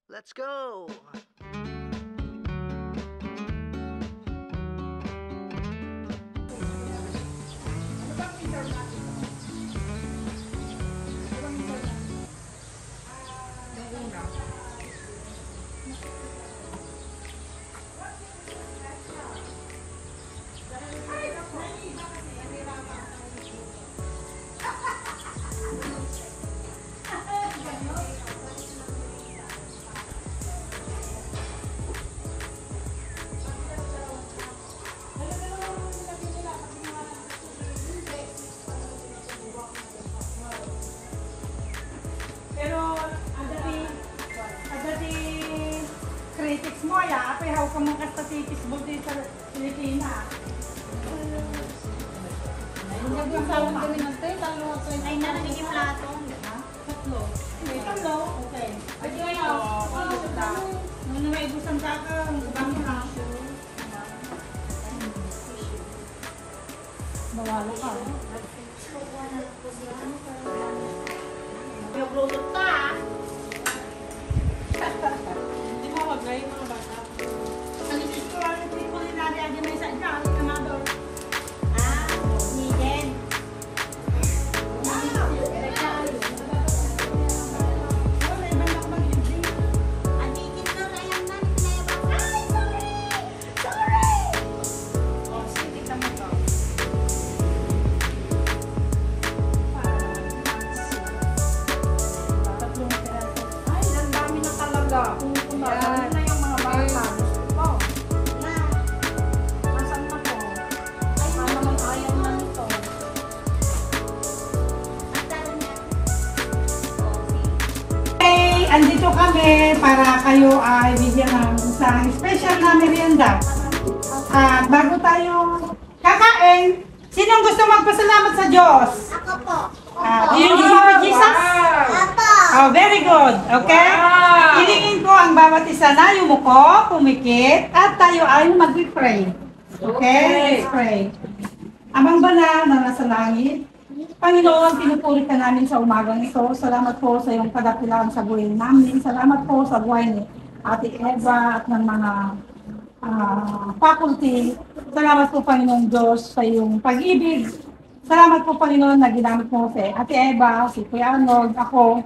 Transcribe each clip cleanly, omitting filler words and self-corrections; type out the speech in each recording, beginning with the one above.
Let's go! Pero ada di critics mo ya, apa how ka mong kastatitis mo di sa Pilipinas. Ay, narinig yung plato. Tatlo. May tatlo? Okay. At ngayon, nung may ibusan ka ka, gabang mo na. Bawala ka. Yung bluetooth pa. Hindi mo wag na yung mga bata. Ang ito lang yung people ni Nari Adi may isa dyan, kamador. Niden. Andito kami para kayo ay bigyan ng isang special na merienda. At bago tayo kakain, sinong gusto magpasalamat sa Diyos? Ako po. Do you believe in Jesus? Apo. Oh, very good. Okay? Hilingin ko ang bawat isa na yumuko, pumikit, at tayo ay mag-pray. Okay? Let's pray. Amang banal na nasa langit, Panginoon, pinupuri ka namin sa umagang ito. Salamat po sa iyong kadakilaan sa buhay namin. Salamat po sa buhay ni Ate Eva at ng mga faculty. Salamat po, Panginoon Diyos, sa iyong pag-ibig. Salamat po, Panginoon, na ginamit mo si Ate Eva, si Kuya Arnold, ako.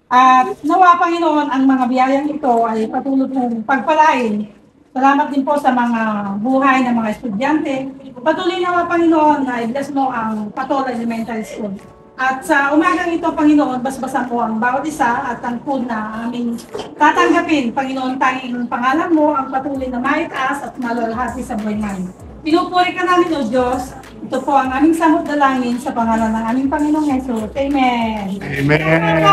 At nawa, Panginoon, ang mga biyayang ito ay patuloy pong pagpalain. Salamat din po sa mga buhay ng mga estudyante. Patuloy nawa, Panginoon, na i-bless mo ang Patol Elementary School. At sa umagang ito, Panginoon, basbasan mo ang bawat isa at ang food na aming tatanggapin. Panginoon, tanging pangalan mo ang patuloy na maitaas at malalahati sa buhay namin. Pinupuri ka namin, O Diyos. Ito po ang aming samot dalangin sa pangalan ng aming Panginoong Jesus. Amen. Amen.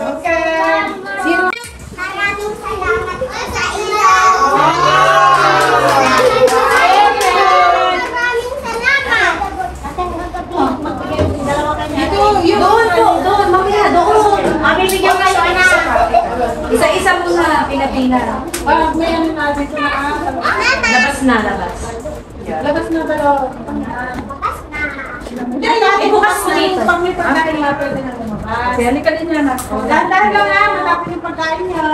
Okay. Maraming salamat po sa iyo. Maraming salamat. Doon, mamaya, doon. Bibigyan kayo, anak. Isa-isa mo na, pinapina. May ano na dito na. Labas na, labas. Labas na ba? Hindi, bukas na dito. Pag may pagkain na, pwede na lumabas. Kaya halika din yan. Dahan-dahan lang ha, malapit yung pagkain niya.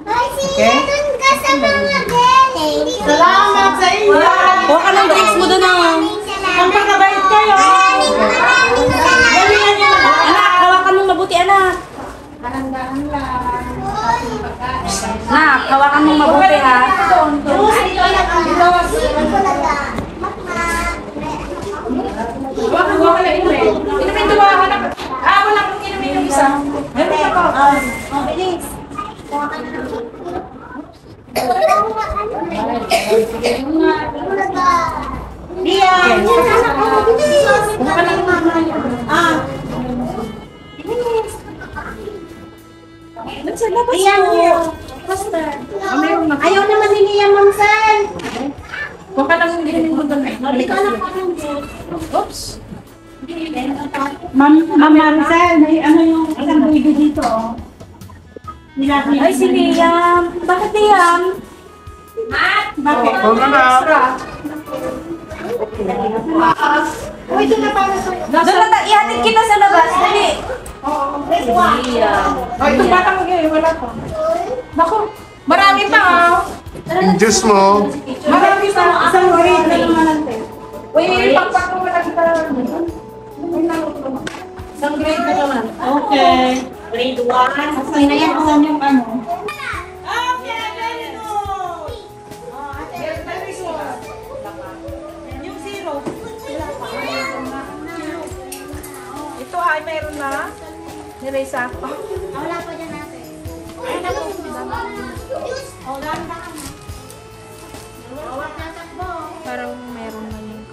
Ay, sinunod ka sa mga galing. Salamat sa inyo! Huwag ka ng drinks mo doon na. Ang pagkabait kayo! Maraming salamat. Galingan niyo na! Anak, hawakan mong mabuti, anak. Dahan-dahan lang. Nak, hawakan mong mabuti, ha. Huwag mo kala inumin. Inumin ito ba? Wala kong inumin yung isa. Meron siya po. Bilis. Iyan! Huwag ka lang Sa labas Iyan mo. mo. Ayaw naman ni Nia Mamsan. Huwag ka lang inumin mo doon. Ikaw na pa ng Oops. Ma'am Maricel, may ano yung isang baby dito, oh. Ay, si Liam. Bakit Liam? Bakit? Huwag ka na. Uy, doon na para sa... Doon na, ihatid kita sa labas. Dali. Oh, itong batang mag-iwi, wala pa. Naku, marami pa Yung juice mo. Marami pa. Isang grade na naman natin. Uy, pagpak mo lang kita. Isang grade na naman. Okay. Grade 1. Asay na yan. Asan yung ano? Yung zero. Ito ay meron na. Niresa pa. Wala pa dyan natin. Parang meron na yung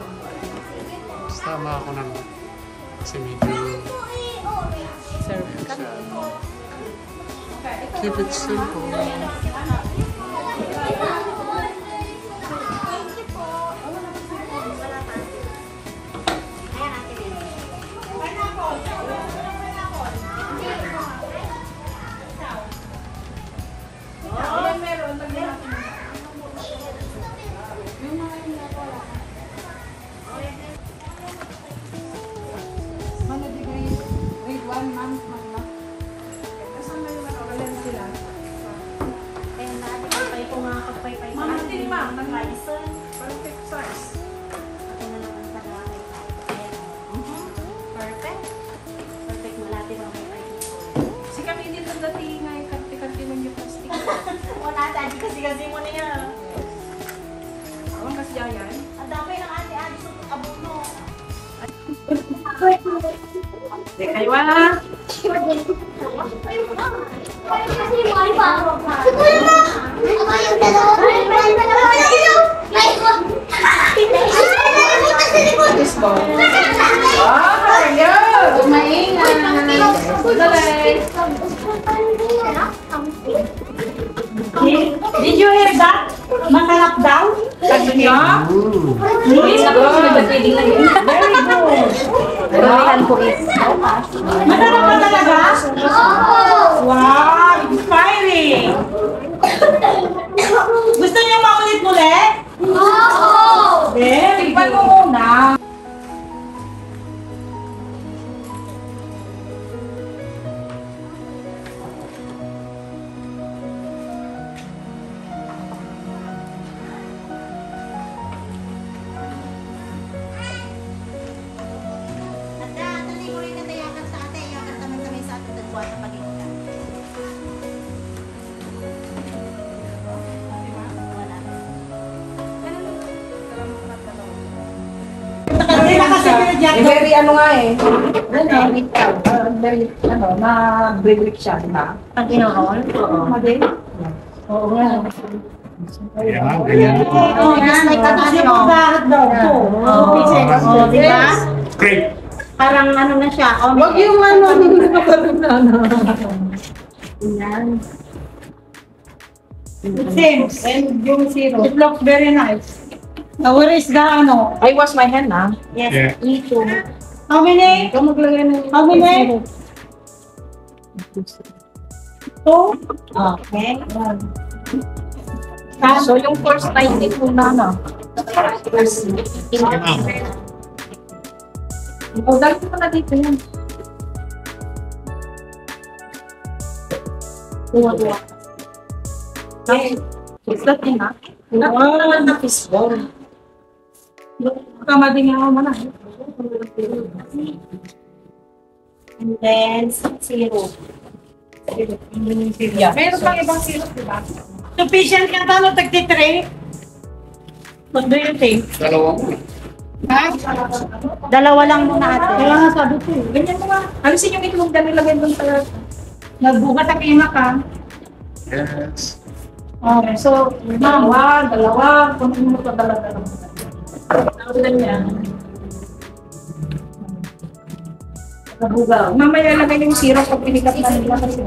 Tama ako na. Kasi medyo... serve ka. Keep it simple. Ano degree? Grade 1 month na. Kasi may mga sila. Kaya natin, pagpay ko nga, pagpay-pay ko. Mama, din ma. License. Perfect size. Ako na naman sa bahay. Perfect. Perfect, malapit ang may ID. Si kami din ang dati nga yung kanti-kanti ng yung plastic. Wala, daddy kasi mo na yan. Awang kasi yan. Ang dami ng ate-ate sa abuno. Di kayo ah. Did you hear that? Masarap daw? Sabi niyo? Very good. Masarap ba talaga? Wow! Inspiring! Gusto niyo maulit-ulit? Very good. Tignan mo muna. Very ano nga eh. Very ano, na-break siya, di ba? Ang ginawa? Oo. Oo nga. Ayan, ganyan. Oo, yan. Like Kasi ano. magahat daw to. Oo, di ba? Great. Parang ano na siya. Wag yung ano, hindi na kalunana. Yan. It seems. And yung zero. It looks very nice. Now, where is the ano? I wash my hand na. Yes, Yeah. me too. How many? Ikaw maglagay ng... How many? Two? Okay. So yung first 90 po na ano. O, dahil ko na dito yan. Tuwa-tuwa. Is that in ha? Wow. Naman na fishball. Kamading ako man ah. And then, zero. Yeah. Meron pang ibang syrup, di ba? Sufficient ka talo, tagti-tray? What do you think? Dalawa. Ha? Dalawa lang muna ate. Kaya nga sabi ko, ganyan mo nga. Alisin yung itlog na nilagay doon sa... Nagbukat ang inak ka. Yes. Okay, so, Dalawa, kung ano mo pa talaga. Naulan niya. Nabugaw. Mamaya lagay yung syrup pag pinikat na nila kasi.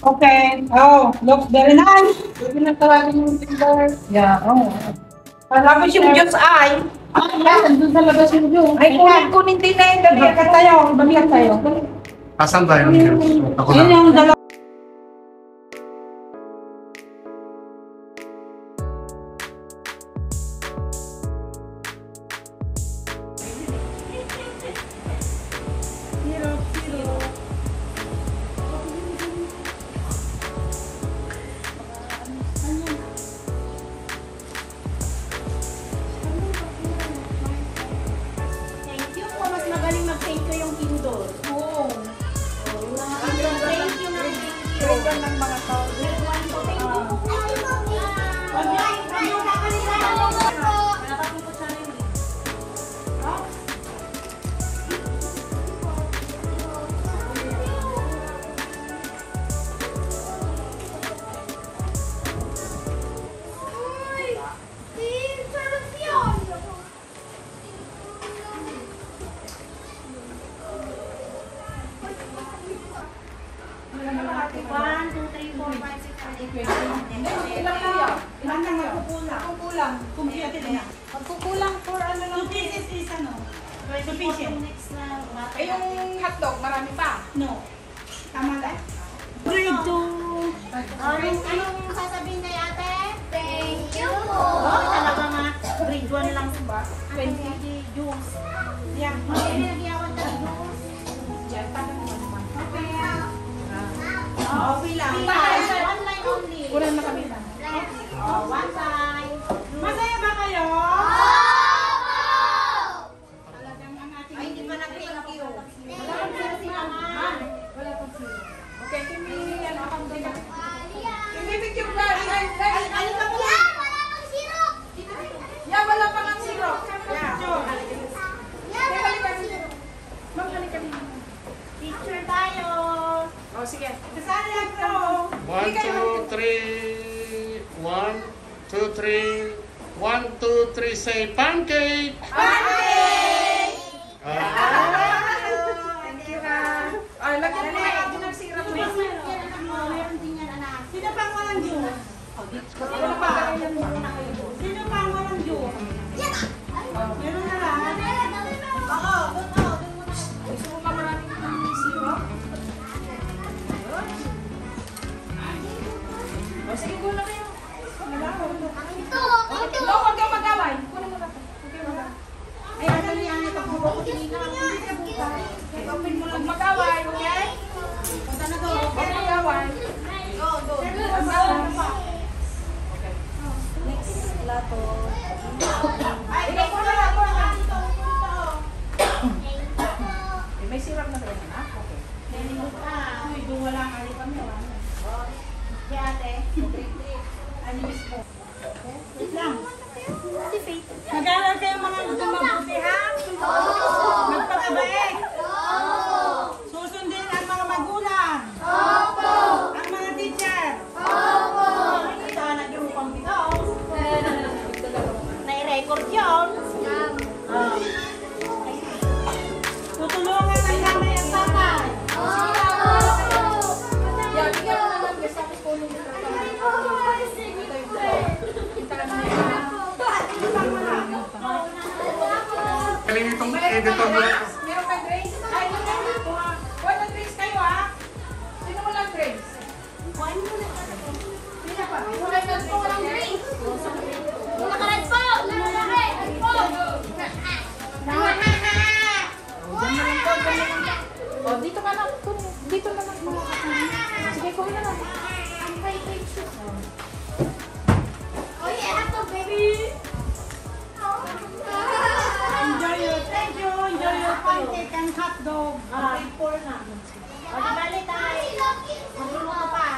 okay. Oh, looks very nice. Pwede na tawagin yung timber. Yeah, oo. Tapos yung Diyos ay, Ah, yan, doon sa labas yung view. ay kunin din na yung Bamikat tayo, bamikat tayo. Asan tayo? Ako Yun na. yung dalawa. magkukulang. Kumpiyate na. Magkukulang for ano lang. 2 pieces is ano? Sufficient. Next na. Eh, yung hotdog, marami pa. No. Tama lang. Grade 2. Anong sasabihin kay ate? Thank you po. Talaga nga. Grade 1 lang ba? 20 juice. Yan. Nagyawan ng juice. Yan, parang naman. Okay lang. One line only. Kulang na kami lang. One line. Masaya ba kayo? Ay, hindi pa nag-thank you. Wala kang sinasinaman. Wala pang sila. Okay, kimi, ano, akong dika. Kimi, picture ba? Ay, Wala pang syrup. ya, wala pa ng syrup. Ya. Yan, wala pang syrup. Ma'am, halika din. Picture tayo. Oh, sige. Kasali lang to. 1, 2, 3. 1, 2, 3. 1, 2, 3, say pancake! Pancake! Ah, Ay, lagyan mo natin ng syrup. Meron din yan, anak. Sino pang walang juice? Wala pa. Sino pang walang juice? Meron na lang. Gusto mo ba maraming syrup? O, sige, kulang kayo. Ito, ito. No, huwag kang mag-away. Kunin mo na ito. Huwag kang mag-away. Ay, ano niya? Ito po ko tinina. Open mo lang mag-away, okay? Punta na to. Huwag kang mag-away. Next plato. Ay, ikaw ko na lang. Ako na. May syrup na tayo na. Okay. Uy, doon wala nga rin kami. Kaya ate. Animis po. Wait lang. Mag-aaral kayo mga mabuti, ha? Magpakabait. Susundin ang mga magulang. Ang mga teacher. Ito, nag-iupang ito. Nai-record yun. Tutulungan ang nanay at tatay. Yeah, bigyan mo naman. Gusto ko kunin mo na. galing itong editor mo. Meron kang drinks? Ay, wala ng drinks kayo, ha? Sino mo lang drinks? Sino pa? Wala ng drinks. Wala ka rin po. Wala ka rin po. Oh, dito ka lang. Dito na lang mga kakain. Sige, kuha na lang. Oh yeah, ito baby. Enjoy your, thank you. Enjoy your pancake and hot dog. O, di bali tayo. Magluluto pa.